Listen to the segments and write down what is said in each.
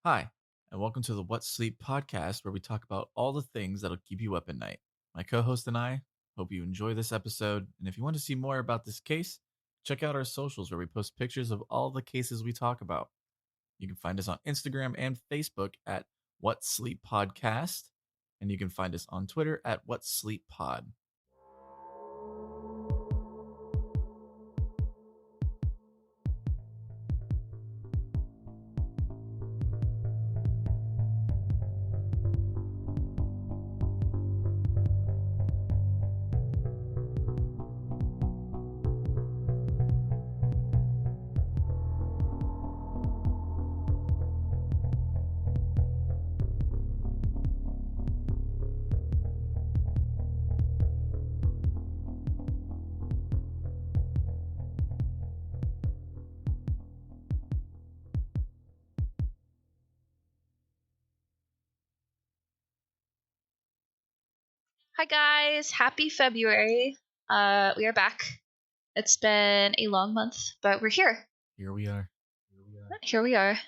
Hi, and welcome to the What Sleep podcast, where we talk about all the things that'll keep you up at night. My co host and I hope you enjoy this episode. And if you want to see more about this case, check out our socials where we post pictures of all the cases we talk about. You can find us on Instagram and Facebook at What Sleep Podcast, and you can find us on Twitter at What Sleep Pod. Hi guys, happy February. We are back. It's been a long month, but we're here. Here we are. Here we are.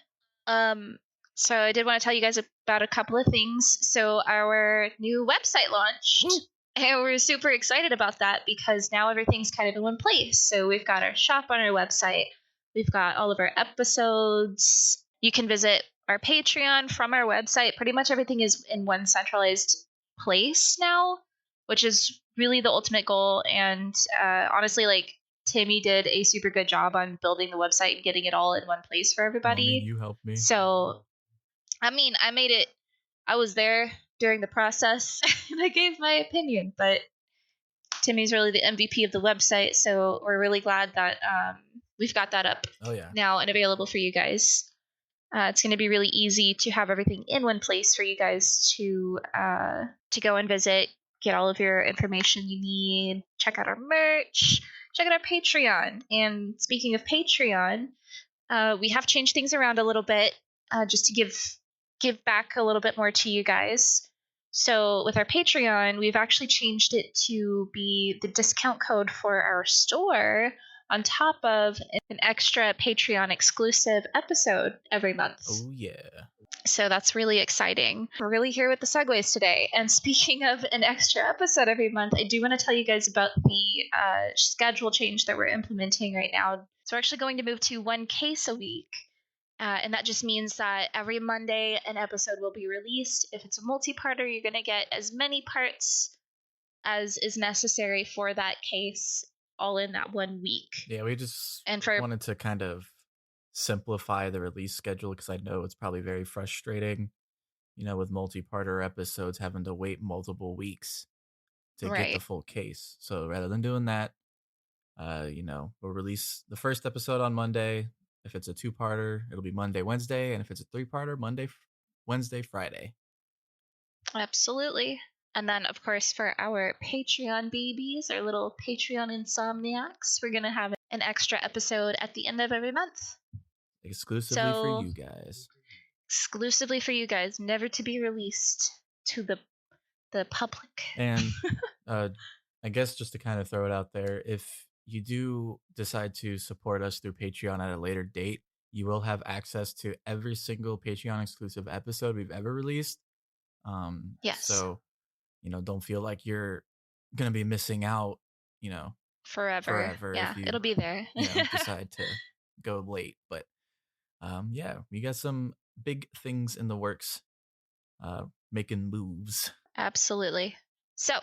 So I did want to tell you guys about a couple of things. So our new website launched. Woo! And we're super excited about that because now everything's kind of in one place. So we've got our shop on our website. We've got all of our episodes. You can visit our Patreon from our website. Pretty much everything is in one centralized place now, which is really the ultimate goal. And honestly, like Timmy did a super good job on building the website and getting it all in one place for everybody. You helped me. So, I made it. I was there during the process and I gave my opinion, but Timmy's really the MVP of the website. So we're really glad that we've got that up now and available for you guys. It's going to be really easy to have everything in one place for you guys to go and visit, get all of your information you need, check out our merch, check out our Patreon. And speaking of Patreon, we have changed things around a little bit just to give back a little bit more to you guys. So with our Patreon, we've actually changed it to be the discount code for our store on top of an extra Patreon exclusive episode every month. Oh, yeah. So that's really exciting. We're really here with the segues today. And speaking of an extra episode every month, I do want to tell you guys about the schedule change that we're implementing right now. So we're actually going to move to one case a week. And that just means that every Monday an episode will be released. If it's a multi-parter, you're going to get as many parts as is necessary for that case all in that 1 week. Yeah, we just wanted to kind of simplify the release schedule because I know it's probably very frustrating, with multi-parter episodes having to wait multiple weeks to get the full case. So rather than doing that, we'll release the first episode on Monday. If it's a 2-parter, it'll be Monday, Wednesday, and if it's a 3-parter, Monday, Wednesday, Friday. Absolutely. And then, of course, for our Patreon babies, our little Patreon insomniacs, we're going to have an extra episode at the end of every month. Exclusively for you guys. Exclusively for you guys, never to be released to the public. And I guess just to kind of throw it out there, if you do decide to support us through Patreon at a later date, you will have access to every single Patreon exclusive episode we've ever released. Yes. So, don't feel like you're going to be missing out, forever. Yeah, if you, it'll be there. Decide to go late. But we got some big things in the works, making moves. Absolutely. So,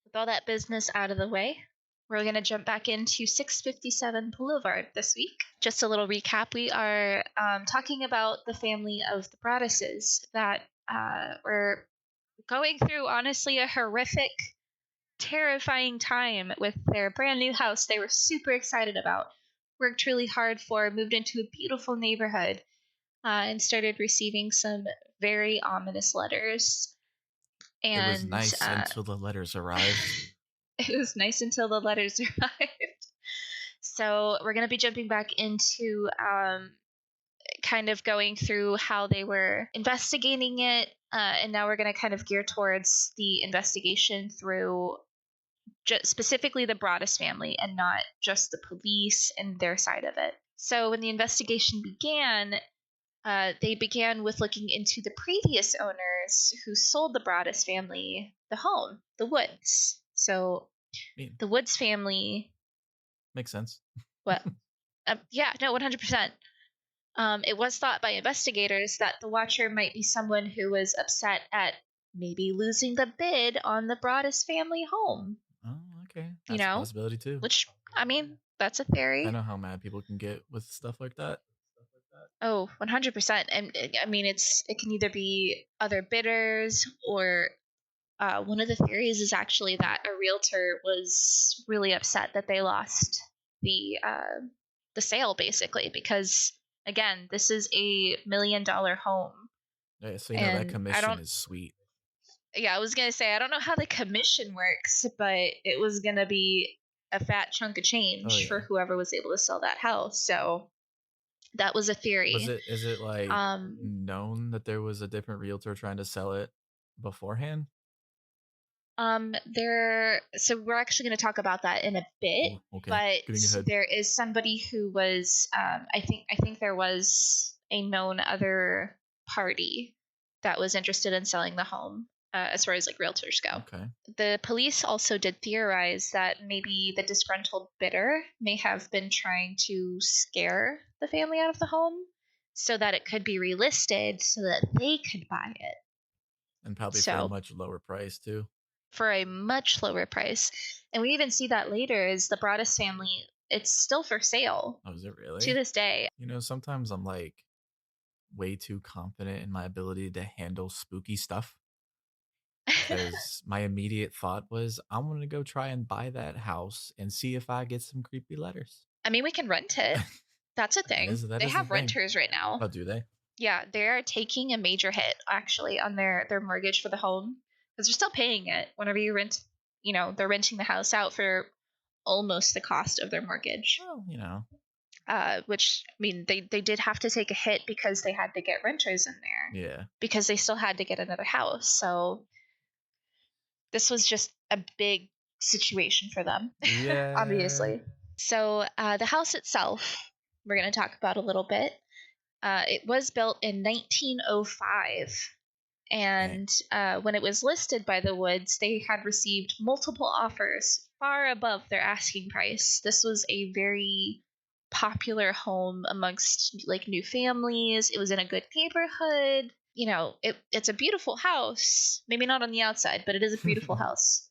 with all that business out of the way, we're going to jump back into 657 Boulevard this week. Just a little recap. We are talking about the family of the Broadduses that were going through, honestly, a horrific, terrifying time with their brand new house they were super excited about, worked really hard for, moved into a beautiful neighborhood, and started receiving some very ominous letters. And it was nice until the letters arrived. It was nice until the letters arrived. So we're going to be jumping back into kind of going through how they were investigating it. And now we're going to kind of gear towards the investigation through specifically the Broaddus family and not just the police and their side of it. So when the investigation began, They began with looking into the previous owners who sold the Broaddus family the home, the Woods. So the Woods family makes sense. What? Yeah, no, 100%. It was thought by investigators that the Watcher might be someone who was upset at maybe losing the bid on the Broaddus family home. Oh, okay. That's a possibility too. Which, I mean, that's a theory. I know how mad people can get with stuff like that. Oh, 100%. And I mean, it can either be other bidders or one of the theories is actually that a realtor was really upset that they lost the sale, basically, because again, this is a $1 million home. Yeah, so that commission is sweet. Yeah, I was gonna say I don't know how the commission works, but it was gonna be a fat chunk of change for whoever was able to sell that house. So that was a theory. Is it like known that there was a different realtor trying to sell it beforehand? So we're actually going to talk about that in a bit. Oh, okay. But there is somebody who was I think there was a known other party that was interested in selling the home, as far as like realtors go. Okay. The police also did theorize that maybe the disgruntled bidder may have been trying to scare the family out of the home so that it could be relisted so that they could buy it. And probably for a much lower price too. For a much lower price. And we even see that later is the Broaddus family, it's still for sale. Oh, is it really? To this day. Sometimes I'm like way too confident in my ability to handle spooky stuff. Because my immediate thought was, I'm going to go try and buy that house and see if I get some creepy letters. I mean, we can rent it. That's a thing. They have renters right now. Oh, do they? Yeah, they're taking a major hit, actually, on their mortgage for the home. Because they're still paying it whenever you rent, they're renting the house out for almost the cost of their mortgage. Well, which, I mean, they did have to take a hit because they had to get renters in there. Yeah. Because they still had to get another house. So this was just a big situation for them. Yeah. Obviously. So the house itself, we're going to talk about a little bit. It was built in 1905. And when it was listed by the Woods, they had received multiple offers far above their asking price. This was a very popular home amongst like new families. It was in a good neighborhood. It's a beautiful house. Maybe not on the outside, but it is a beautiful house.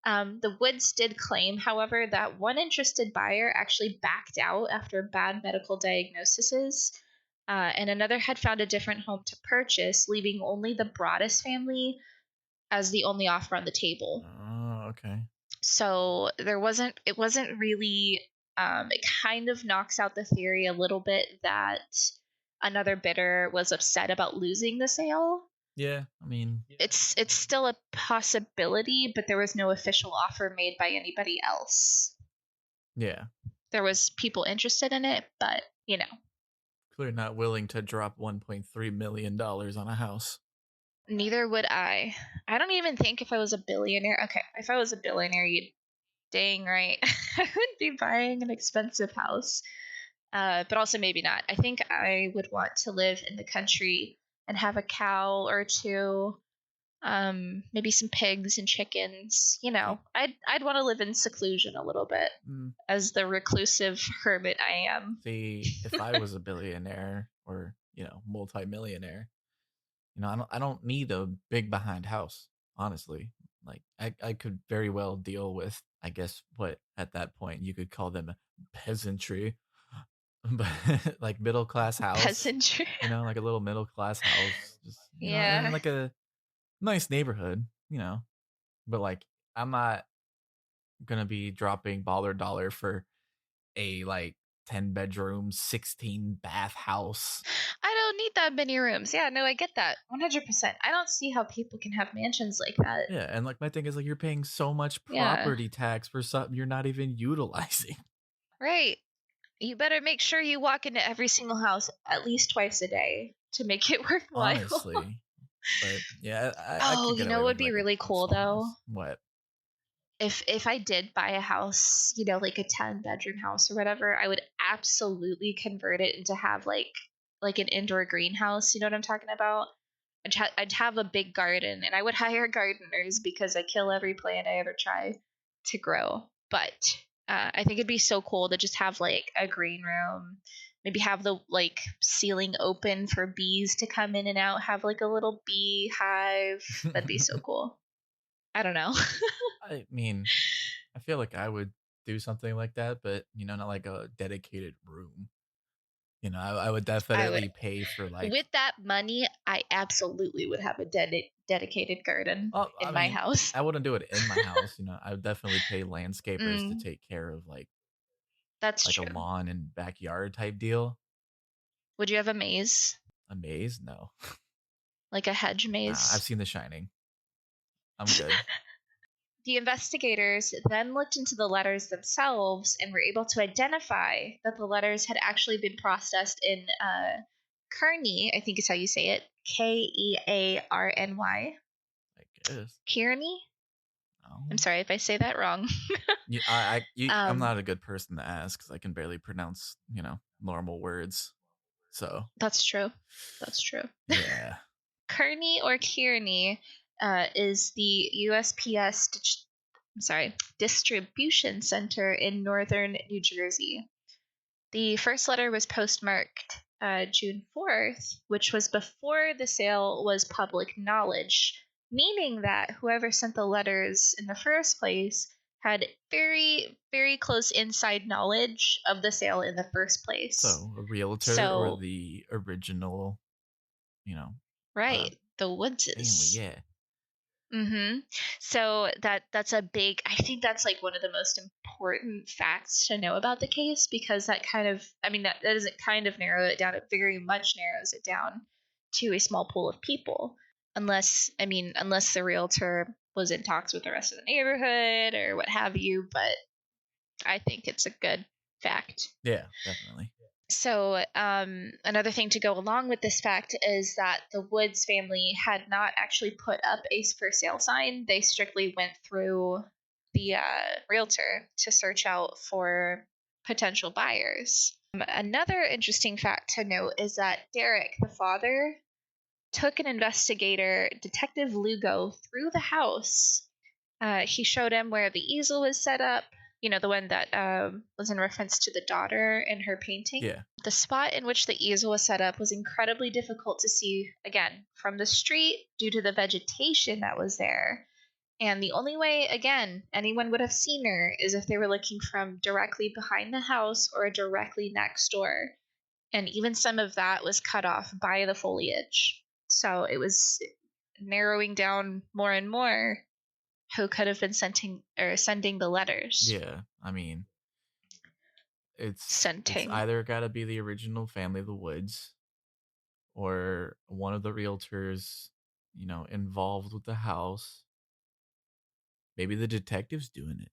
The Woods did claim, however, that one interested buyer actually backed out after bad medical diagnoses. And another had found a different home to purchase, leaving only the Broaddus family as the only offer on the table. Oh, okay. So it wasn't really, it kind of knocks out the theory a little bit that another bidder was upset about losing the sale. Yeah, I mean, it's still a possibility, but there was no official offer made by anybody else. Yeah. There was people interested in it, but, clearly not willing to drop $1.3 million on a house. Neither would I. I don't even think if I was a billionaire. Okay, if I was a billionaire, you'd dang right. I would be buying an expensive house. But also maybe not. I think I would want to live in the country and have a cow or two, maybe some pigs and chickens. I'd want to live in seclusion a little bit as the reclusive hermit I am. See, if I was a billionaire or multimillionaire, I don't need a big behind house. Honestly, like I could very well deal with, I guess, what at that point you could call them peasantry. But like middle class house, peasantry, like a little middle class house, just in like a nice neighborhood, But like, I'm not gonna be dropping baller dollar for a like 10-bedroom, 16-bath house. I don't need that many rooms. Yeah, no, I get that 100%. I don't see how people can have mansions like that. Yeah, and like my thing is like you're paying so much property tax for something you're not even utilizing. Right. You better make sure you walk into every single house at least twice a day to make it worthwhile. Honestly. But yeah, I could get away what would be really cool though? What? if I did buy a house, like a 10-bedroom house or whatever, I would absolutely convert it into have like an indoor greenhouse. You know what I'm talking about? I'd have a big garden, and I would hire gardeners because I kill every plant I ever try to grow. But I think it'd be so cool to just have like a green room, maybe have the like ceiling open for bees to come in and out, have like a little bee hive. That'd be so cool. I don't know. I mean, I feel like I would do something like that, but not like a dedicated room. I would I would. definitely pay for like. With that money, I absolutely would have a dedicated garden Oh, I in my mean, house. I wouldn't do it in my house. I would definitely pay landscapers to Mm, take care of that's like a true. lawn and backyard type deal. Would you have a maze? A maze? No. Like a hedge Nah, I've maze? seen The Shining. I'm good. The investigators then looked into the letters themselves and were able to identify that the letters had actually been processed in Kearney, I think is how you say it, Kearny. I guess. Kearney? I'm No. sorry if I say that wrong. I'm um, not a good person to ask because I can barely pronounce, normal words. So. that's true. That's true. Yeah. Kearney or Kearney is the USPS distribution center in northern New Jersey. The first letter was postmarked June 4th, which was before the sale was public knowledge, meaning that whoever sent the letters in the first place had very, very close inside knowledge of the sale in the first place. So a realtor or the original, right, the Woodses. Family, yeah. Mm-hmm. So that's a big, I think that's like one of the most important facts to know about the case, because that doesn't kind of narrow it down. It very much narrows it down to a small pool of people. Unless the realtor was in talks with the rest of the neighborhood or what have you, but I think it's a good fact. Yeah, definitely. So another thing to go along with this fact is that the Woods family had not actually put up a for sale sign. They strictly went through the realtor to search out for potential buyers. Another interesting fact to note is that Derek, the father, took an investigator, Detective Lugo, through the house. He showed him where the easel was set up, the one that was in reference to the daughter in her painting. Yeah. The spot in which the easel was set up was incredibly difficult to see, again, from the street due to the vegetation that was there. And the only way, again, anyone would have seen her is if they were looking from directly behind the house or directly next door. And even some of that was cut off by the foliage. So it was narrowing down more and more who could have been sending the letters. Yeah, I mean, it's either got to be the original family of the Woods or one of the realtors, involved with the house. Maybe the detective's doing it.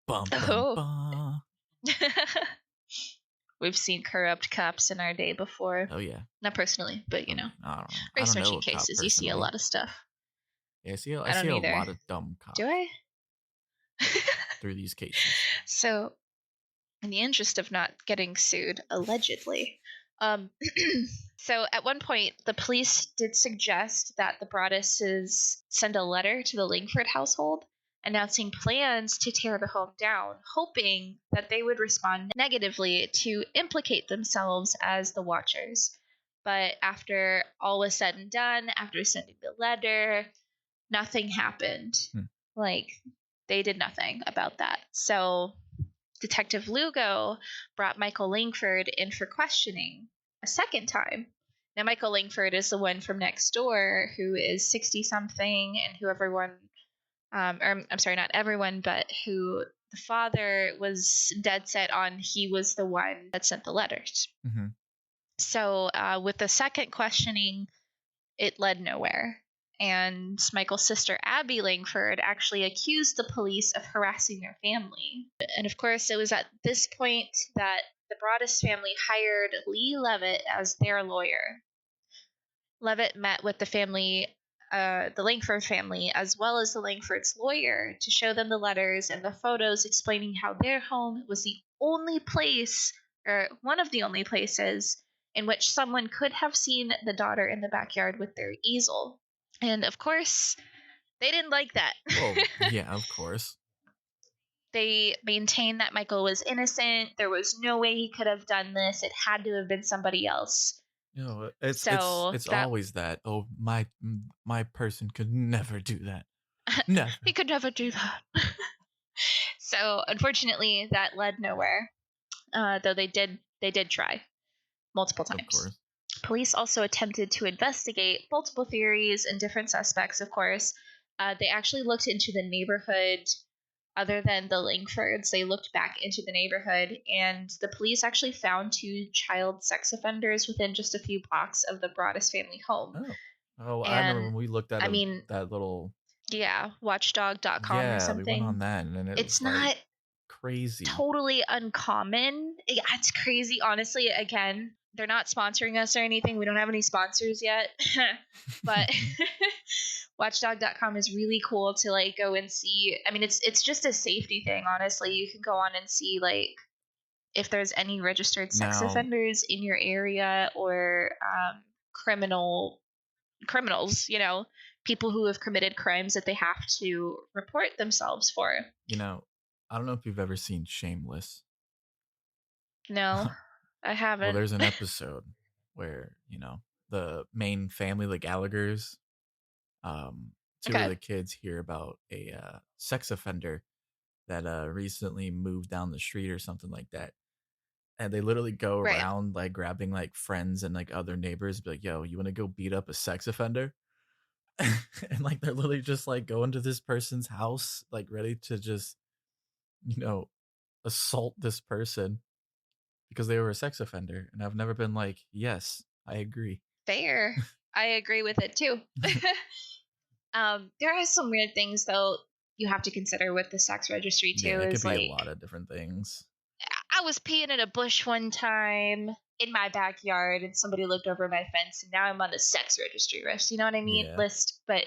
Bum, bum, bum. We've seen corrupt cops in our day before. Oh, yeah. Not personally, but, I don't know. researching cases, you see a lot of stuff. Yeah, I see a lot of dumb cops. Do I? Through these cases. So, in the interest of not getting sued, allegedly, so at one point, the police did suggest that the Broadduses send a letter to the Langford household announcing plans to tear the home down, hoping that they would respond negatively to implicate themselves as the watchers. But after all was said and done, after sending the letter, nothing happened. They did nothing about that. So Detective Lugo brought Michael Langford in for questioning a second time. Now, Michael Langford is the one from next door who is 60-something and who everyone, I'm sorry, not everyone, but who the father was dead set on he was the one that sent the letters. Mm-hmm. So with the second questioning, it led nowhere. And Michael's sister, Abby Langford, actually accused the police of harassing their family. And of course, it was at this point that the Broaddus family hired Lee Levitt as their lawyer. Levitt met with the family the Langford family, as well as the Langford's lawyer, to show them the letters and the photos explaining how their home was the only place, or one of the only places, in which someone could have seen the daughter in the backyard with their easel. And of course, they didn't like that. Well, yeah, of course. They maintained that Michael was innocent. There was no way he could have done this. It had to have been somebody else. It's That always that. Oh, my person could never do that. Never. he could never do that. So unfortunately, that led nowhere. Though they did try multiple times. Of course. Police also attempted to investigate multiple theories and different suspects. Of course, they actually looked into the neighborhood. Other than the Langfords, they looked back into the neighborhood, and the police actually found 2 child sex offenders within just a few blocks of the Broaddus family home. Oh, I remember when we looked at that little... Yeah, watchdog.com or something. Yeah, we went on that, and it's not crazy. Totally uncommon. Yeah, it's crazy. Honestly, again, they're not sponsoring us or anything. We don't have any sponsors yet. But watchdog.com is really cool to like go and see. I mean, it's just a safety thing, honestly. You can go on and see like if there's any registered sex offenders in your area, or criminals, people who have committed crimes that they have to report themselves for. I don't know if you've ever seen Shameless. No, I haven't. Well, there's an episode where, the main family, the Gallaghers, two of the kids hear about a sex offender that recently moved down the street or something like that. And they literally go around like grabbing like friends and like other neighbors, be like, yo, you want to go beat up a sex offender? And like they're literally just like going to this person's house, like ready to just, assault this person because they were a sex offender. And I've never been like, yes, I agree. Fair. I agree with it too. There are some weird things though you have to consider with the sex registry too. Yeah, it could be a lot of different things. I was peeing in a bush one time in my backyard, and somebody looked over my fence, and now I'm on the sex registry list. You know what I mean? List, but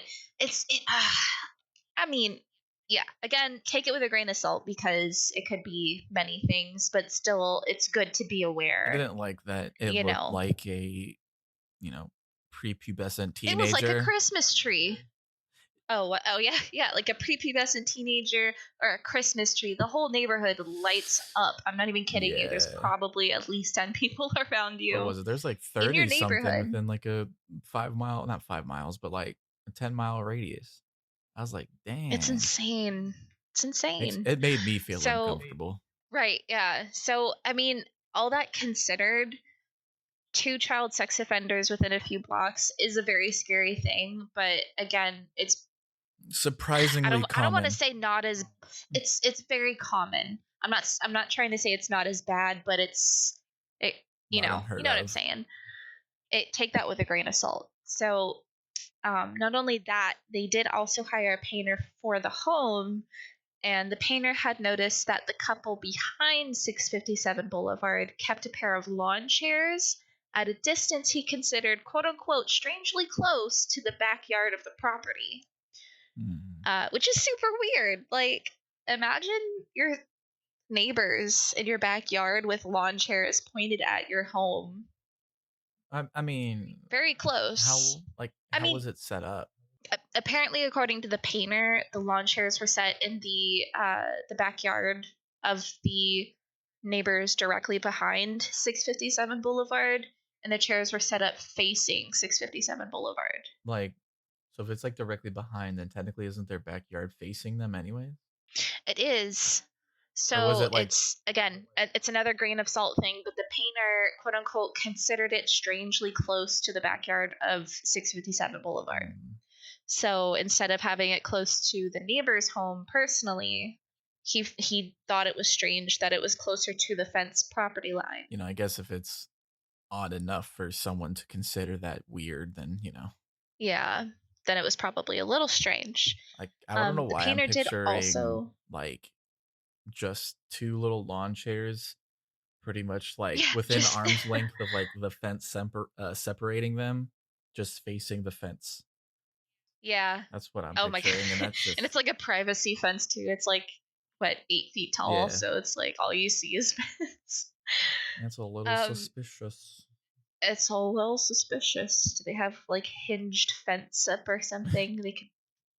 I mean, yeah. Again, take it with a grain of salt because it could be many things, but still, it's good to be aware. I didn't like that. It looked like a, prepubescent teenager. It was like a Christmas tree. Oh yeah, like a prepubescent teenager or a Christmas tree. The whole neighborhood lights up. I'm not even kidding you. There's probably at least 10 people around you. What was it? There's like 30 something within like a 5 mile, not 5 miles, but like a 10-mile radius. I was like, damn. It's insane. It's insane. It made me feel uncomfortable. Right, yeah. So, I mean, all that considered, 2 child sex offenders within a few blocks is a very scary thing. But again, it's surprisingly common. I don't want to say not as it's very common. I'm not trying to say it's not as bad, but you know what I'm saying. Take that with a grain of salt. So not only that, they did also hire a painter for the home, and the painter had noticed that the couple behind 657 Boulevard kept a pair of lawn chairs at a distance he considered quote unquote strangely close to the backyard of the property. Which is super weird. Like, imagine your neighbors in your backyard with lawn chairs pointed at your home. I mean, very close. How was it set up? Apparently, according to the painter, the lawn chairs were set in the backyard of the neighbors directly behind 657 Boulevard, and the chairs were set up facing 657 Boulevard. So if it's like directly behind, then technically isn't their backyard facing them anyway? It is. So it's another grain of salt thing, but the painter, quote unquote, considered it strangely close to the backyard of 657 Boulevard. So instead of having it close to the neighbor's home personally, he thought it was strange that it was closer to the fence property line. I guess if it's odd enough for someone to consider that weird, then, Yeah, then it was probably a little strange. I don't know why I'm picturing just 2 little lawn chairs pretty much within arm's length of like the fence separating them, just facing the fence. Yeah. That's what I'm Oh my god. picturing, and that's And it's just like a privacy fence too. It's like what, 8 feet tall, yeah, so it's like all you see is fence. that's a little Um, suspicious. it's a little suspicious. Do they have like hinged fence up or something? They could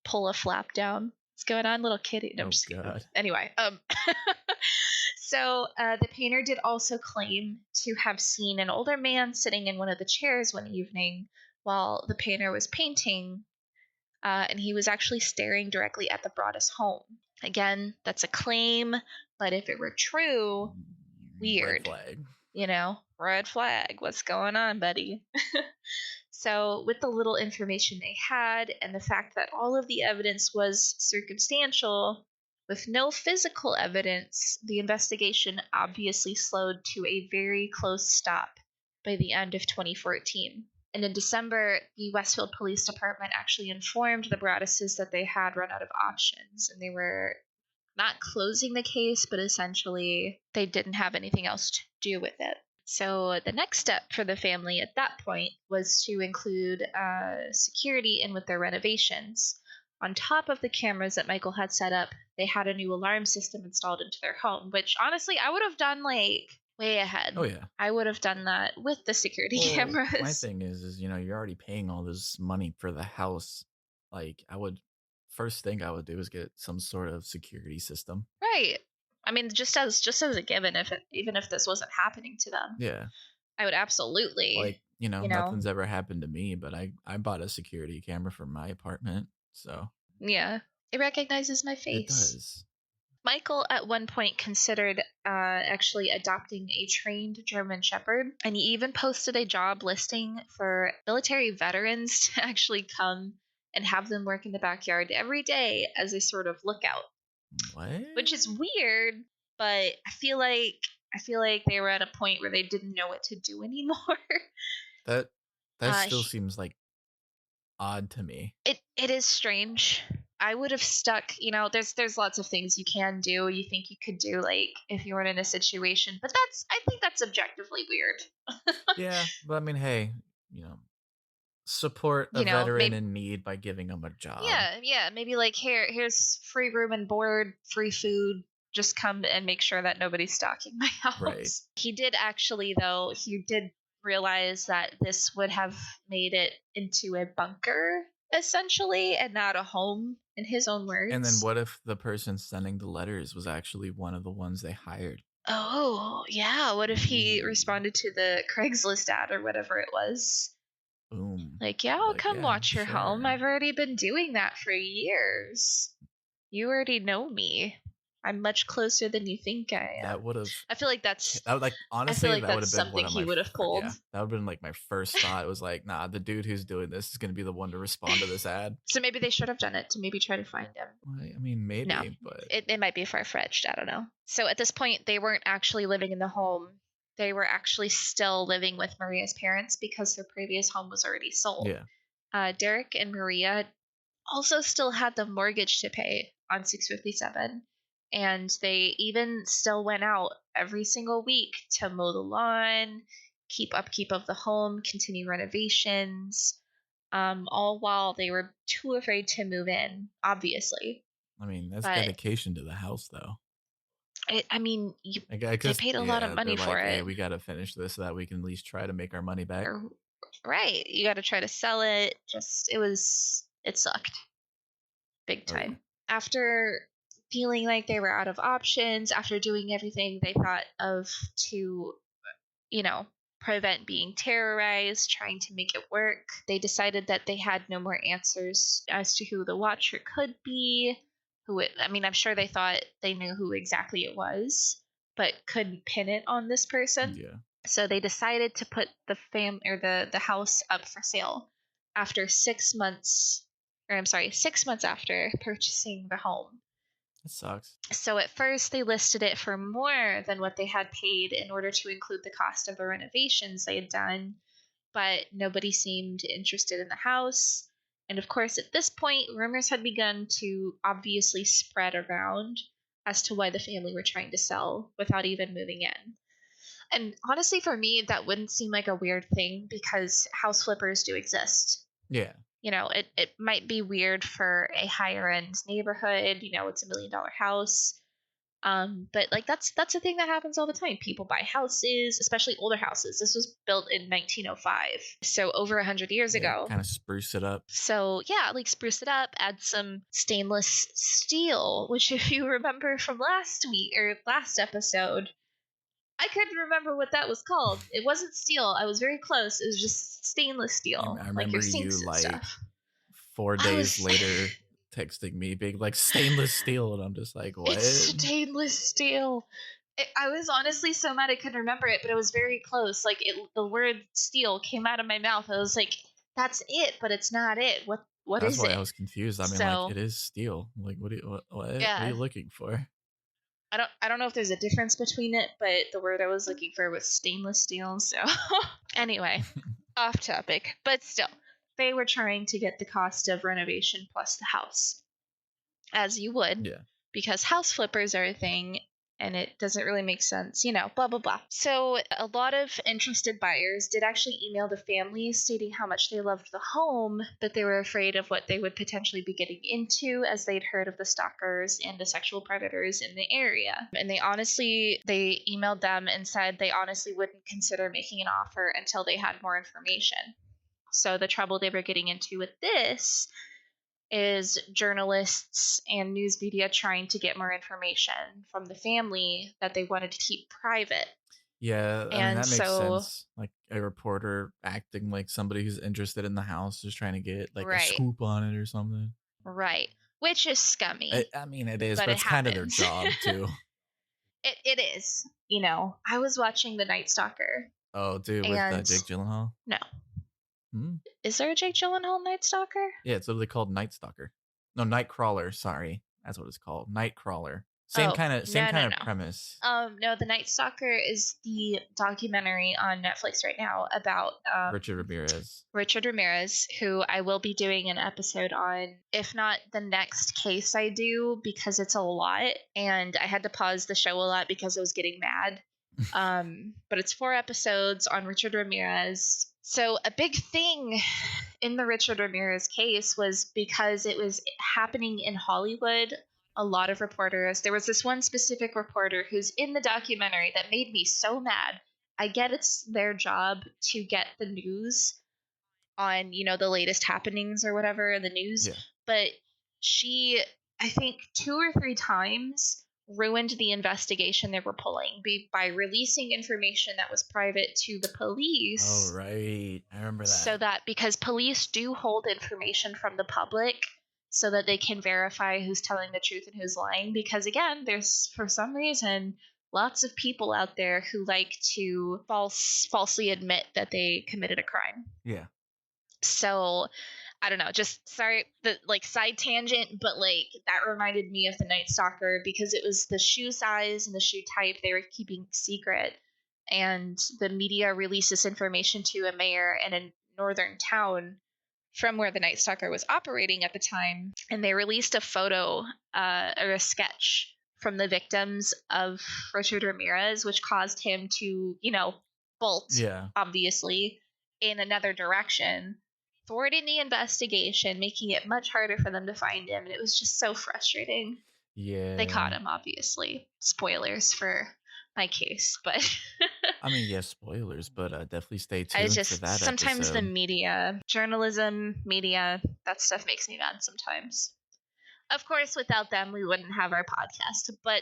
pull a flap down. What's going on, little kitty? No, I'm Oh just kidding. god. Anyway, so the painter did also claim to have seen an older man sitting in one of the chairs one evening while the painter was painting, and he was actually staring directly at the Broaddus home. Again, that's a claim, but if it were true, Red weird. flag. Red flag. What's going on, buddy? So, with the little information they had, and the fact that all of the evidence was circumstantial, with no physical evidence, the investigation obviously slowed to a very close stop by the end of 2014. And in December, the Westfield Police Department actually informed the Broadduses that they had run out of options, and they were not closing the case, but essentially they didn't have anything else to do with it. So the next step for the family at that point was to include security in with their renovations. On top of the cameras that Michael had set up, they had a new alarm system installed into their home, which honestly I would have done like way ahead. Oh yeah. I would have done that with the security cameras. My thing is you're already paying all this money for the house. Like first thing I would do is get some sort of security system. Right. I mean, just as a given, even if this wasn't happening to them, yeah, I would absolutely. Like nothing's ever happened to me, but I bought a security camera for my apartment, so yeah, it recognizes my face. It does. Michael at one point considered actually adopting a trained German Shepherd, and he even posted a job listing for military veterans to actually come and have them work in the backyard every day as a sort of lookout. What? Which is weird, but I feel like they were at a point where they didn't know what to do anymore. That still seems like odd to me. It is strange. I would have stuck, there's lots of things you can do, you think you could do, like if you weren't in a situation, but I think that's objectively weird. Yeah, but I mean, hey, support a veteran in need by giving them a job. Yeah, maybe like here's free room and board, free food. Just come and make sure that nobody's stalking my house. Right. He did realize that this would have made it into a bunker, essentially, and not a home, in his own words. And then what if the person sending the letters was actually one of the ones they hired? Oh, yeah. What if he responded to the Craigslist ad or whatever it was? Boom. Like, yeah, I'll come watch your home. I've already been doing that for years. You already know me. I'm much closer than you think I am. That would have. I feel like that's. That would, like, honestly, I feel like that would have been something he would have pulled. Yeah, that would have been like my first thought. It was like, nah, the dude who's doing this is going to be the one to respond to this ad. So maybe they should have done it to maybe try to find him. I mean, maybe, no, but it might be far-fetched. I don't know. So at this point, they weren't actually living in the home. They were actually still living with Maria's parents because their previous home was already sold. Yeah. Derek and Maria also still had the mortgage to pay on 657. And they even still went out every single week to mow the lawn, keep upkeep of the home, continue renovations, all while they were too afraid to move in, obviously. I mean, that's dedication to the house, though. They paid a lot of money for it. Hey, we got to finish this so that we can at least try to make our money back. Right. You got to try to sell it. It sucked. Big time. Okay. After feeling like they were out of options, after doing everything they thought of to, prevent being terrorized, trying to make it work, they decided that they had no more answers as to who the watcher could be. I'm sure they thought they knew who exactly it was, but couldn't pin it on this person. Yeah. So they decided to put the house up for sale after 6 months after purchasing the home. That sucks. So at first they listed it for more than what they had paid in order to include the cost of the renovations they had done, but nobody seemed interested in the house. And of course, at this point, rumors had begun to obviously spread around as to why the family were trying to sell without even moving in. And honestly, for me, that wouldn't seem like a weird thing because house flippers do exist. Yeah. it might be weird for a higher end neighborhood. It's $1 million house. But like that's a thing that happens all the time. People buy houses, especially older houses. This was built in 1905, so over 100 years ago. Kind of spruce it up. So yeah, like spruce it up, add some stainless steel, which if you remember from last week or last episode, I couldn't remember what that was called. It wasn't steel. I was very close. It was just stainless steel, I remember like your you sinks and stuff. 4 days later texting me being like stainless steel, and I'm just like, what? It's stainless steel. I was honestly so mad I couldn't remember it, but it was very close. Like the word steel came out of my mouth. I was like, that's it, but it's not it. What That's is why it? I was confused. I mean, like, it is steel. Like, what are you looking for? I don't know if there's a difference between it, but the word I was looking for was stainless steel. So anyway, off topic, but still, they were trying to get the cost of renovation plus the house, as you would, because house flippers are a thing, and it doesn't really make sense, blah, blah, blah. So a lot of interested buyers did actually email the family stating how much they loved the home, but they were afraid of what they would potentially be getting into, as they'd heard of the stalkers and the sexual predators in the area. And they emailed them and said they honestly wouldn't consider making an offer until they had more information. So the trouble they were getting into with this is journalists and news media trying to get more information from the family that they wanted to keep private. Yeah, I mean, that makes sense. Like a reporter acting like somebody who's interested in the house, just trying to get like a scoop on it or something. Right. Which is scummy. I mean, it is, but it's kind of their job too. It is. I was watching The Night Stalker. Oh, dude, with Jake Gyllenhaal? No. Is there a Jake Gyllenhaal Night Stalker? Yeah, it's literally called Night Stalker. No, Nightcrawler. Sorry, that's what it's called. Nightcrawler. Same kind of premise. No, The Night Stalker is the documentary on Netflix right now about Richard Ramirez, who I will be doing an episode on, if not the next case I do, because it's a lot, and I had to pause the show a lot because I was getting mad. But it's 4 episodes on Richard Ramirez. So a big thing in the Richard Ramirez case was because it was happening in Hollywood. A lot of reporters, there was this one specific reporter who's in the documentary that made me so mad. I get it's their job to get the news on, the latest happenings or whatever in the news, but she, I think 2 or 3 times ruined the investigation they were pulling by releasing information that was private to the police. Oh, right. I remember that. So that, because police do hold information from the public so that they can verify who's telling the truth and who's lying. Because again, there's, for some reason, lots of people out there who like to falsely admit that they committed a crime. Yeah. So I don't know, just sorry, the side tangent, but that reminded me of The Night Stalker because it was the shoe size and the shoe type they were keeping secret. And the media released this information to a mayor in a northern town from where the Night Stalker was operating at the time. And they released a photo or a sketch from the victims of Richard Ramirez, which caused him to, bolt, obviously, in another direction, thwarting the investigation, making it much harder for them to find him. And it was just so frustrating. Yeah. They caught him, obviously. Spoilers for my case, but I mean, yes, spoilers, but definitely stay tuned for that sometimes episode. The media, journalism, media, that stuff makes me mad sometimes. Of course, without them, we wouldn't have our podcast, but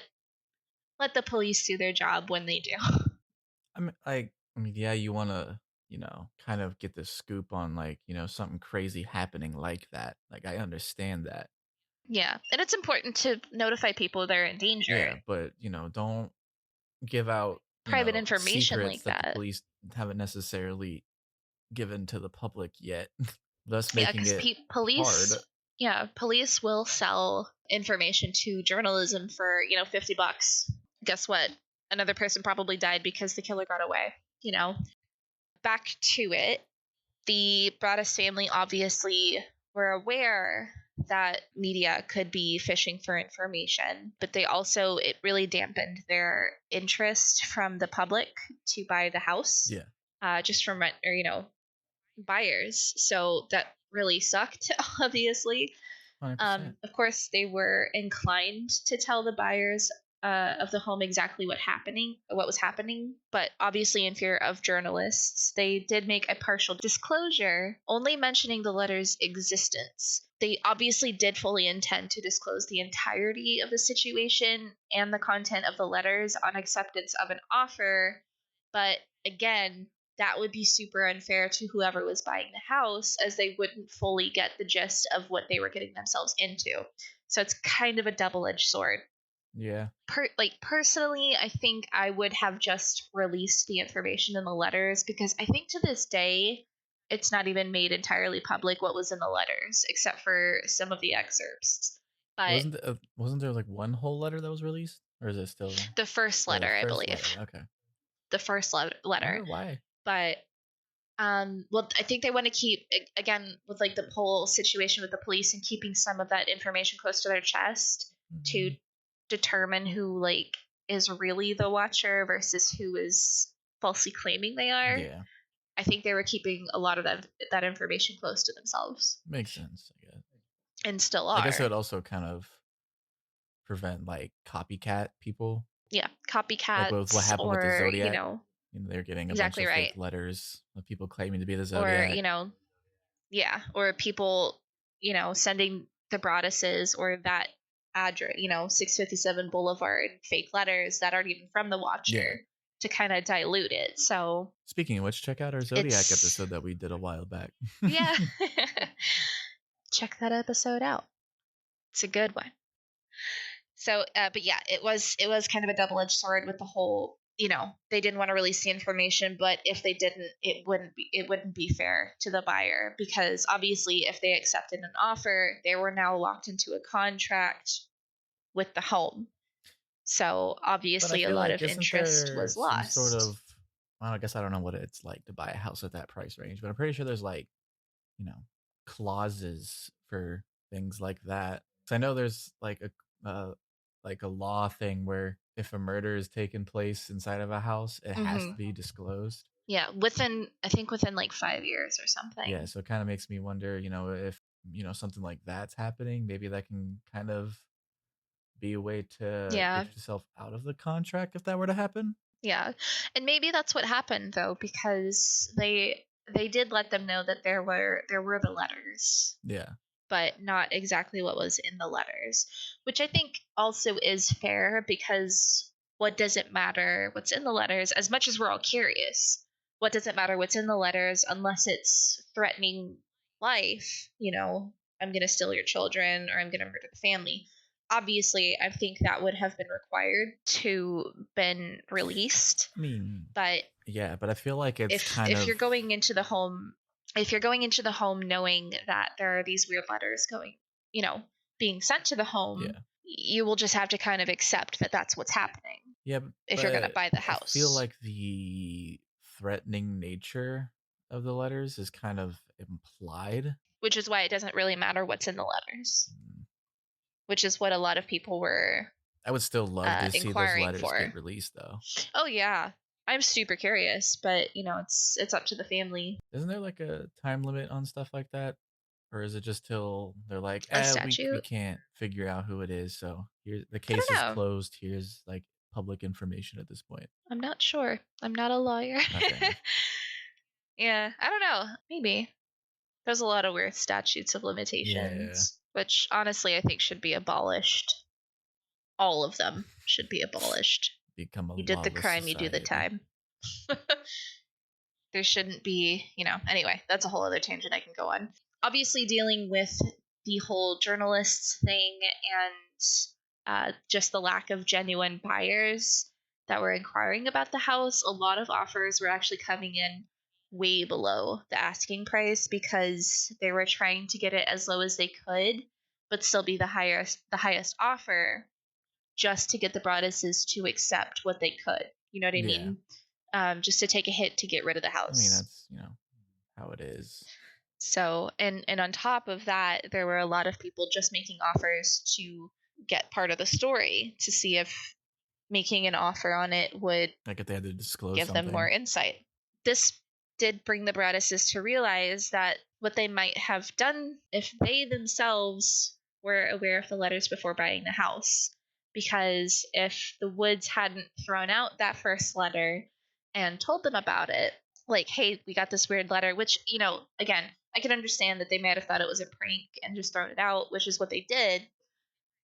let the police do their job when they do. I mean, yeah, you want to, kind of get the scoop on something crazy happening like that. Like, I understand that. Yeah, and it's important to notify people they're in danger. Yeah, but, don't give out private information like that the police haven't necessarily given to the public yet, thus making it hard. Yeah, police will sell information to journalism for $50. Guess what? Another person probably died because the killer got away. Back to it. The Broaddus family obviously were aware that media could be fishing for information, but it really dampened their interest from the public to buy the house. Yeah. Just from rent or, buyers. So that really sucked, obviously. 100%. Of course, they were inclined to tell the buyers of the home exactly what was happening, but obviously in fear of journalists, they did make a partial disclosure, only mentioning the letter's existence. They obviously did fully intend to disclose the entirety of the situation and the content of the letters on acceptance of an offer, but again, that would be super unfair to whoever was buying the house, as they wouldn't fully get the gist of what they were getting themselves into. So it's kind of a double-edged sword. Yeah. Personally, I think I would have just released the information in the letters, because I think to this day it's not even made entirely public what was in the letters, except for some of the excerpts. But wasn't there like one whole letter that was released, or is it still the first letter, I believe. Letter. Okay. The first letter. I wonder why. But well, I think they want to keep, again, with like the whole situation with the police and keeping some of that information close to their chest to determine who like is really the watcher versus who is falsely claiming they are. Yeah. I think they were keeping a lot of that information close to themselves. Makes sense, I guess. And still are. I guess it would also kind of prevent like copycat people. Yeah, copycats. Like with what happened with the Zodiac. You know, they're getting exactly bunch of right. fake letters of people claiming to be the Zodiac. Or, or people, sending the Broadduses or that address, 657 Boulevard, fake letters that aren't even from the Watcher to kind of dilute it. So, speaking of which, check out our Zodiac episode that we did a while back. Yeah. Check that episode out. It's a good one. So, but yeah, it was kind of a double-edged sword with the whole, they didn't want to release the information, but if they didn't, it wouldn't be fair to the buyer, because obviously if they accepted an offer, they were now locked into a contract with the home. So obviously a lot of interest was lost. Sort of, well, I guess I don't know what it's like to buy a house at that price range, but I'm pretty sure there's like, clauses for things like that. So I know there's like a law thing where if a murder is taking place inside of a house, it has to be disclosed. Yeah, within like 5 years or something. Yeah, so it kind of makes me wonder, if something like that's happening, maybe that can kind of be a way to get yourself out of the contract if that were to happen. Yeah, and maybe that's what happened though, because they did let them know that there were the letters. Yeah. But not exactly what was in the letters, which I think also is fair, because what does it matter what's in the letters? As much as we're all curious, what does it matter what's in the letters unless it's threatening life? I'm going to steal your children, or I'm going to murder the family. Obviously, I think that would have been required to been released. I mean, but I feel like it's if you're going into the home. If you're going into the home knowing that there are these weird letters being sent to the home, you will just have to kind of accept that that's what's happening. Yeah, if you're going to buy the house. I feel like the threatening nature of the letters is kind of implied. Which is why it doesn't really matter what's in the letters. Which is what a lot of people were I would still love to see those letters get released, though. Oh, yeah. I'm super curious, but it's up to the family. Isn't there like a time limit on stuff like that, or is it just till they're like, we can't figure out who it is, so here the case is closed. Here's like public information at this point. I'm not sure. I'm not a lawyer. Okay. Yeah, I don't know. Maybe there's a lot of weird statutes of limitations, which honestly I think should be abolished. All of them should be abolished. You did the crime, you do the time. There shouldn't be, anyway, that's a whole other tangent I can go on. Obviously, dealing with the whole journalists thing and just the lack of genuine buyers that were inquiring about the house, a lot of offers were actually coming in way below the asking price, because they were trying to get it as low as they could, but still be the highest offer, just to get the Broadduses to accept what they could. You know what I mean? Just to take a hit to get rid of the house. I mean, that's, how it is. So, and on top of that, there were a lot of people just making offers to get part of the story, to see if making an offer on it would like if they had to disclose give something. them more insight. This did bring the Broadduses to realize that what they might have done if they themselves were aware of the letters before buying the house. Because if the Woods hadn't thrown out that first letter and told them about it, like, hey, we got this weird letter, which, again, I can understand that they might have thought it was a prank and just thrown it out, which is what they did.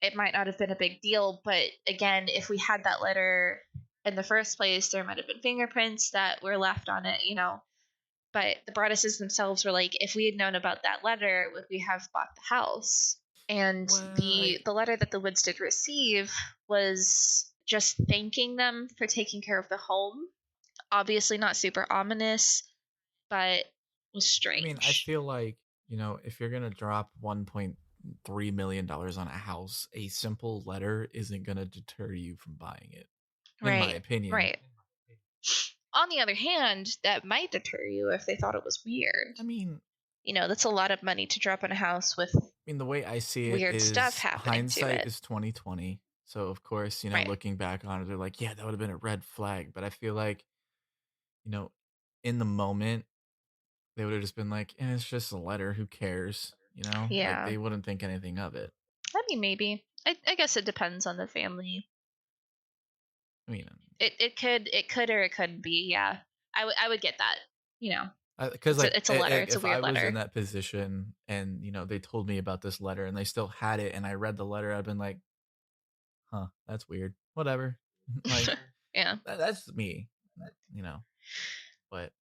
It might not have been a big deal, but again, if we had that letter in the first place, there might have been fingerprints that were left on it, But the Broadduses themselves were like, if we had known about that letter, would we have bought the house? And the letter that the Woods did receive was just thanking them for taking care of the home. Obviously not super ominous, but was strange. I mean, I feel like, if you're going to drop $1.3 million on a house, a simple letter isn't going to deter you from buying it, in my opinion. Right. On the other hand, that might deter you if they thought it was weird. I mean, that's a lot of money to drop on a house with. The way I see it weird is stuff happening hindsight to it. is 2020. So of course, looking back on it, they're like, yeah, that would have been a red flag. But I feel like, in the moment, they would have just been like, it's just a letter. Who cares? Yeah. Like they wouldn't think anything of it. I mean, maybe. I guess it depends on the family. I mean, it could or it couldn't be. Yeah, I would get that. Because it's a letter. It's a weird letter. If I was in that position and they told me about this letter and they still had it and I read the letter, I'd been like, huh, that's weird. Whatever. Like, yeah, that's me. But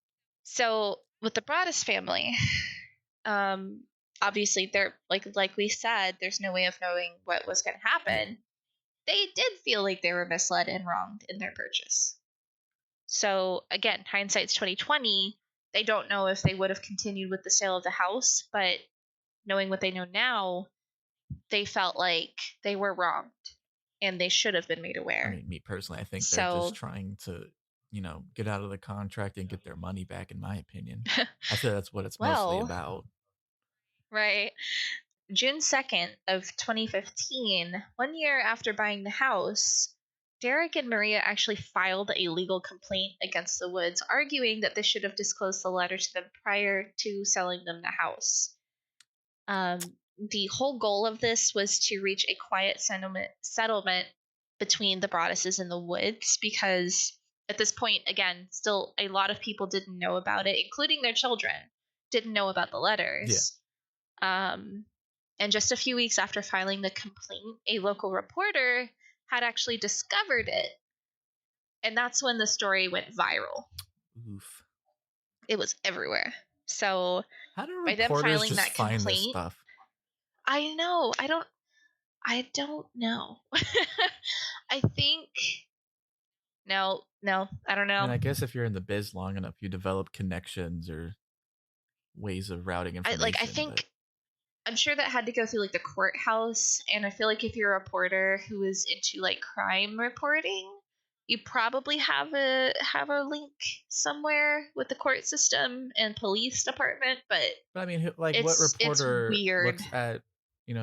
so with the Broaddus family, obviously they're like we said, there's no way of knowing what was going to happen. Yeah. They did feel like they were misled and wronged in their purchase. So again, hindsight's 2020. They don't know if they would have continued with the sale of the house, but knowing what they know now, they felt like they were wronged and they should have been made aware. I mean, me personally, I think they're just trying to, get out of the contract and get their money back, in my opinion. I feel that's what it's mostly about. Right. June 2nd of 2015, 1 year after buying the house, Derek and Maria actually filed a legal complaint against the Woods, arguing that they should have disclosed the letter to them prior to selling them the house. The whole goal of this was to reach a quiet settlement between the Broadduses and the Woods, because at this point, again, still a lot of people didn't know about it, including their children, didn't know about the letters. Yeah. And just a few weeks after filing the complaint, a local reporter had actually discovered it. And that's when the story went viral. Oof. It was everywhere. So how do reporters just find this stuff? I know. I don't know. I think no, I don't know. I mean, I guess if you're in the biz long enough, you develop connections or ways of routing information. I'm sure that had to go through the courthouse, and I feel like if you're a reporter who is into crime reporting, you probably have a link somewhere with the court system and police department. But I mean, what reporter looks at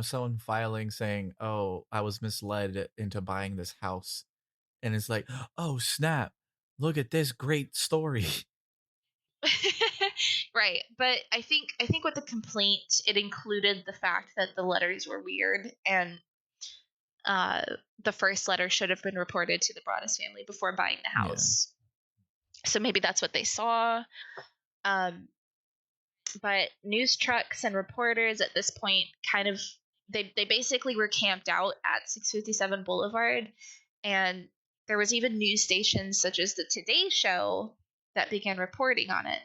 someone filing saying, "Oh, I was misled into buying this house," and it's like, "Oh snap! Look at this great story." Right, but I think with the complaint, it included the fact that the letters were weird, and the first letter should have been reported to the Broaddus family before buying the house. Yeah. So maybe that's what they saw. But news trucks and reporters at this point they basically were camped out at 657 Boulevard, and there was even news stations such as the Today Show that began reporting on it.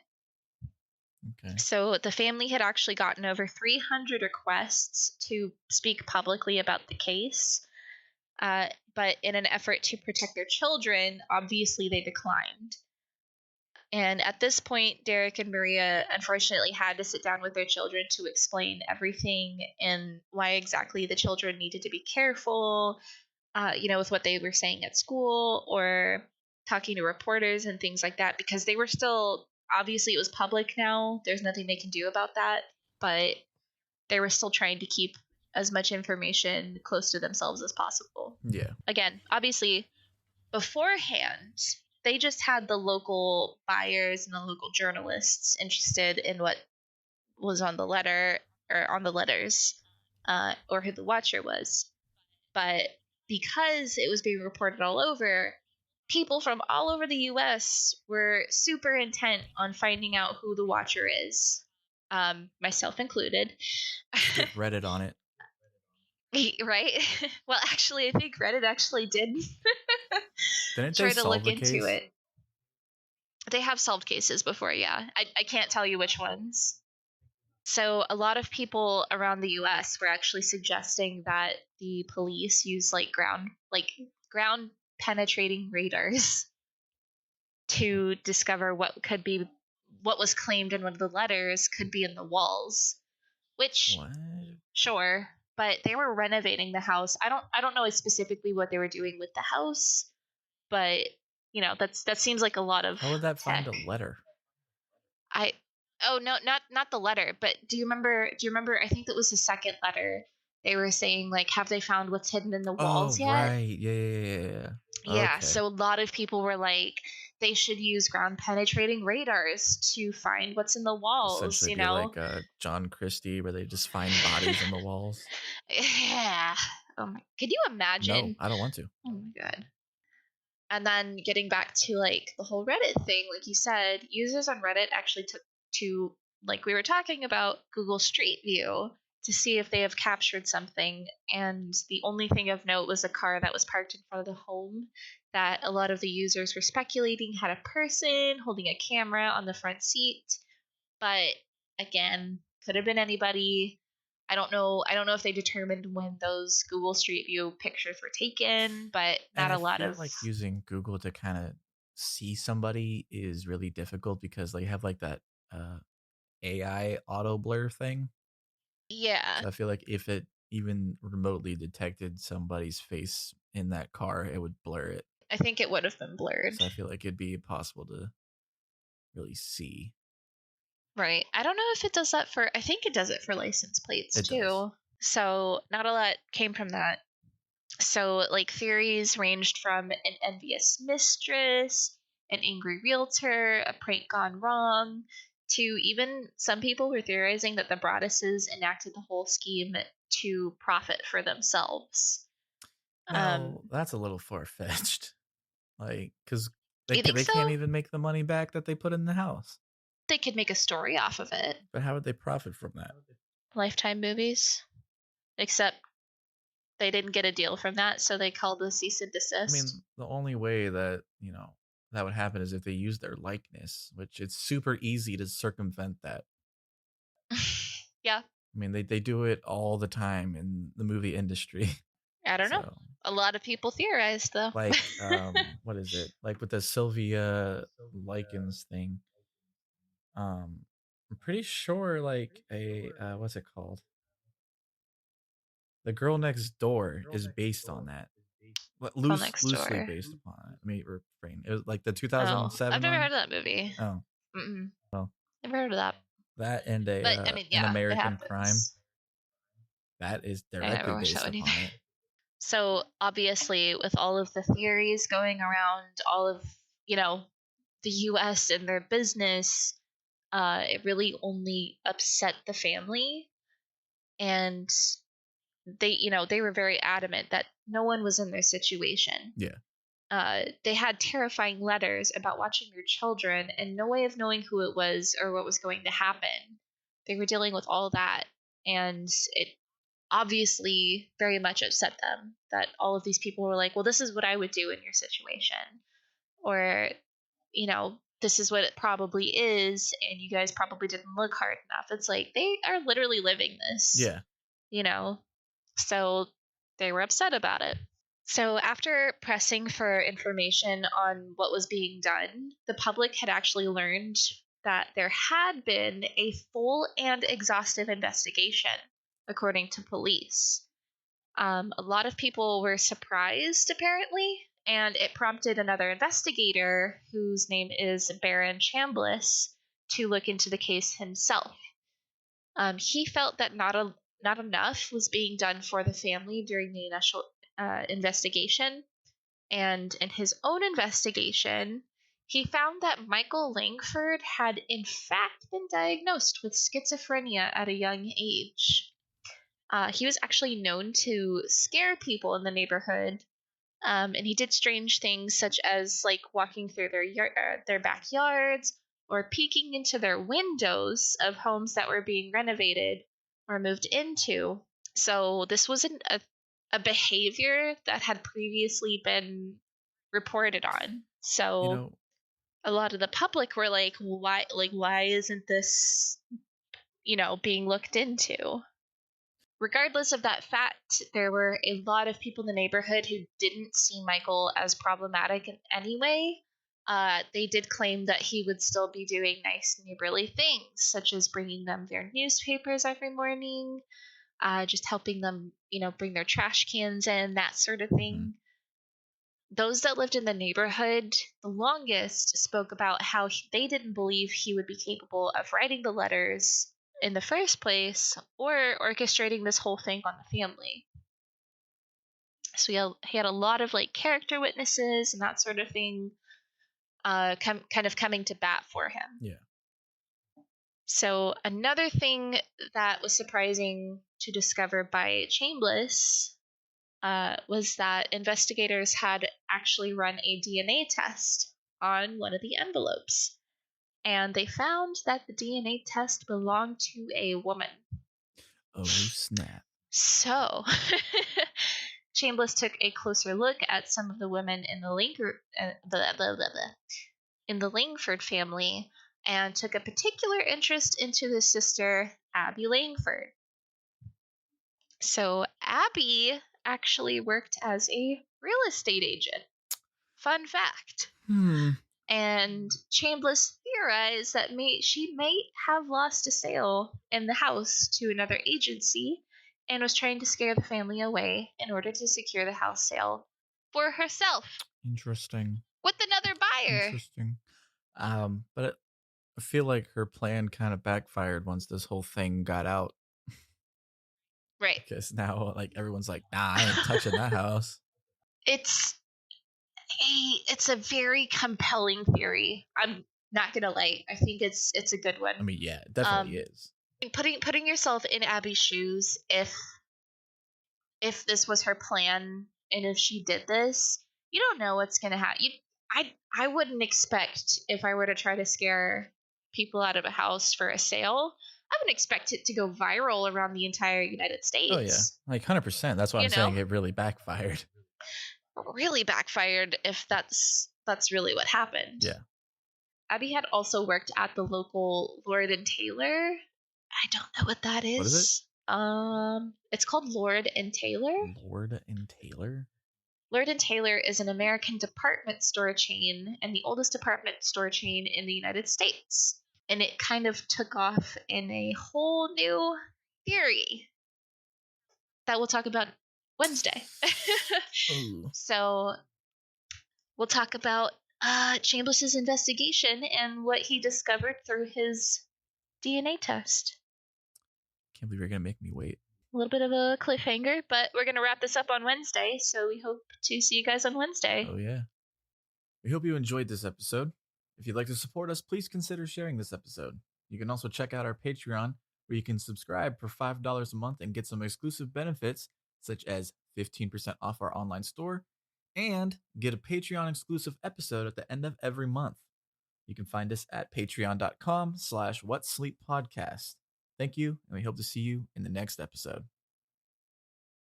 Okay. So the family had actually gotten over 300 requests to speak publicly about the case, but in an effort to protect their children, obviously they declined. And at this point, Derek and Maria unfortunately had to sit down with their children to explain everything and why exactly the children needed to be careful, with what they were saying at school or talking to reporters and things like that, because they were still, obviously it was public now. There's nothing they can do about that, but they were still trying to keep as much information close to themselves as possible. Yeah. Again, obviously, beforehand, they just had the local buyers and the local journalists interested in what was on the letter or on the letters, or who the watcher was. But because it was being reported all over, people from all over the US were super intent on finding out who the watcher is, myself included. Get Reddit on it. Right? Well, actually, I think Reddit actually did Didn't try they to solve look the into case? it. They have solved cases before, yeah. I can't tell you which ones. So a lot of people around the US were actually suggesting that the police use ground penetrating radars to discover what was claimed in one of the letters could be in the walls. Which What? Sure, but they were renovating the house. I don't know specifically what they were doing with the house, but that seems like a lot of How would that tech. find a letter? Oh no, not the letter, but do you remember I think that was the second letter. They were saying, like, have they found what's hidden in the walls yet? Right. Yeah. Yeah, Okay. so a lot of people were like, they should use ground penetrating radars to find what's in the walls, Essentially be like John Christie, where they just find bodies in the walls. Yeah. Oh my, could you imagine? No, I don't want to. Oh my god. And then getting back to like the whole Reddit thing, like you said, users on Reddit actually took to, like we were talking about, Google Street View to see if they have captured something. And the only thing of note was a car that was parked in front of the home that a lot of the users were speculating had a person holding a camera on the front seat. But again, could have been anybody. I don't know if they determined when those Google Street View pictures were taken, but not And a I lot feel of. like using Google to kind of see somebody is really difficult because they have like that AI auto blur thing. Yeah. So I feel like if it even remotely detected somebody's face in that car, it would blur it. I think it would have been blurred. So I feel like it'd be impossible to really see. Right. I don't know if it does that for, I think it does it for license plates too. Does. So not a lot came from that. So like theories ranged from an envious mistress, an angry realtor, a prank gone wrong, to even some people were theorizing that the Broadduses enacted the whole scheme to profit for themselves. Now, that's a little far-fetched. Like, because You think they so? can't even make the money back that they put in the house. They could make a story off of it. But how would they profit from that? Lifetime movies. Except they didn't get a deal from that, so they called the cease and desist. I mean, the only way that, that would happen is if they use their likeness, which it's super easy to circumvent that. Yeah. I mean, they do it all the time in the movie industry. I don't know. A lot of people theorized, though. Like, what is it? Like with the Sylvia Likens thing. I'm pretty sure, like, what's it called? The Girl Next Door is based on that. Loosely based upon it. Let me refrain. It was like the 2007 I've never heard of that movie. Oh. Mm-mm. Well, never heard of that. That and an American Crime. That is directly based upon it. So obviously, with all of the theories going around, all of the U.S. and their business, it really only upset the family, and they were very adamant that no one was in their situation. Yeah. They had terrifying letters about watching their children and no way of knowing who it was or what was going to happen. They were dealing with all that, and it obviously very much upset them that all of these people were like, well, this is what I would do in your situation. Or, this is what it probably is, and you guys probably didn't look hard enough. It's like, they are literally living this. Yeah. So they were upset about it. So after pressing for information on what was being done, the public had actually learned that there had been a full and exhaustive investigation, according to police. A lot of people were surprised, apparently, and it prompted another investigator, whose name is Baron Chambliss, to look into the case himself. He felt that not enough was being done for the family during the initial investigation, and in his own investigation, he found that Michael Langford had in fact been diagnosed with schizophrenia at a young age. He was actually known to scare people in the neighborhood, and he did strange things such as like walking through their backyards or peeking into their windows of homes that were being renovated or moved into. So this wasn't a behavior that had previously been reported on. So a lot of the public were like, why isn't this, being looked into? Regardless of that fact, there were a lot of people in the neighborhood who didn't see Michael as problematic in any way. They did claim that he would still be doing nice neighborly things, such as bringing them their newspapers every morning, just helping them, bring their trash cans in, that sort of thing. Mm-hmm. Those that lived in the neighborhood the longest spoke about how they didn't believe he would be capable of writing the letters in the first place or orchestrating this whole thing on the family. So he had a lot of like character witnesses and that sort of thing kind of coming to bat for him. Yeah. So another thing that was surprising to discover by Chambliss was that investigators had actually run a DNA test on one of the envelopes. And they found that the DNA test belonged to a woman. Oh, snap. So, Chambliss took a closer look at some of the women in the Langford family and took a particular interest into his sister, Abby Langford. So, Abby actually worked as a real estate agent. Fun fact. And Chambliss theorized that she may have lost a sale in the house to another agency and was trying to scare the family away in order to secure the house sale for herself. Interesting. With another buyer. Interesting. But I feel like her plan kind of backfired once this whole thing got out. Right. Because now, like, everyone's like, nah, I ain't touching that house. It's a very compelling theory. I'm not gonna lie. I think it's a good one. I mean, yeah, it definitely is. Putting yourself in Abby's shoes, if this was her plan and if she did this, you don't know what's gonna happen. I wouldn't expect, if I were to try to scare people out of a house for a sale, I wouldn't expect it to go viral around the entire United States. Oh yeah, like 100%. That's why I'm saying it really backfired. Really backfired if that's really what happened. Yeah. Abby had also worked at the local Lord and Taylor. I don't know what that is. What is it? It's called Lord and Taylor. Lord and Taylor? Lord and Taylor is an American department store chain and the oldest department store chain in the United States. And it kind of took off in a whole new theory that we'll talk about Wednesday. So we'll talk about Chambliss's investigation and what he discovered through his DNA test. Can't believe you're going to make me wait. A little bit of a cliffhanger, but we're going to wrap this up on Wednesday, so we hope to see you guys on Wednesday. Oh, yeah. We hope you enjoyed this episode. If you'd like to support us, please consider sharing this episode. You can also check out our Patreon, where you can subscribe for $5 a month and get some exclusive benefits, such as 15% off our online store, and get a Patreon exclusive episode at the end of every month. You can find us at patreon.com/whatsleeppodcast. Thank you, and we hope to see you in the next episode.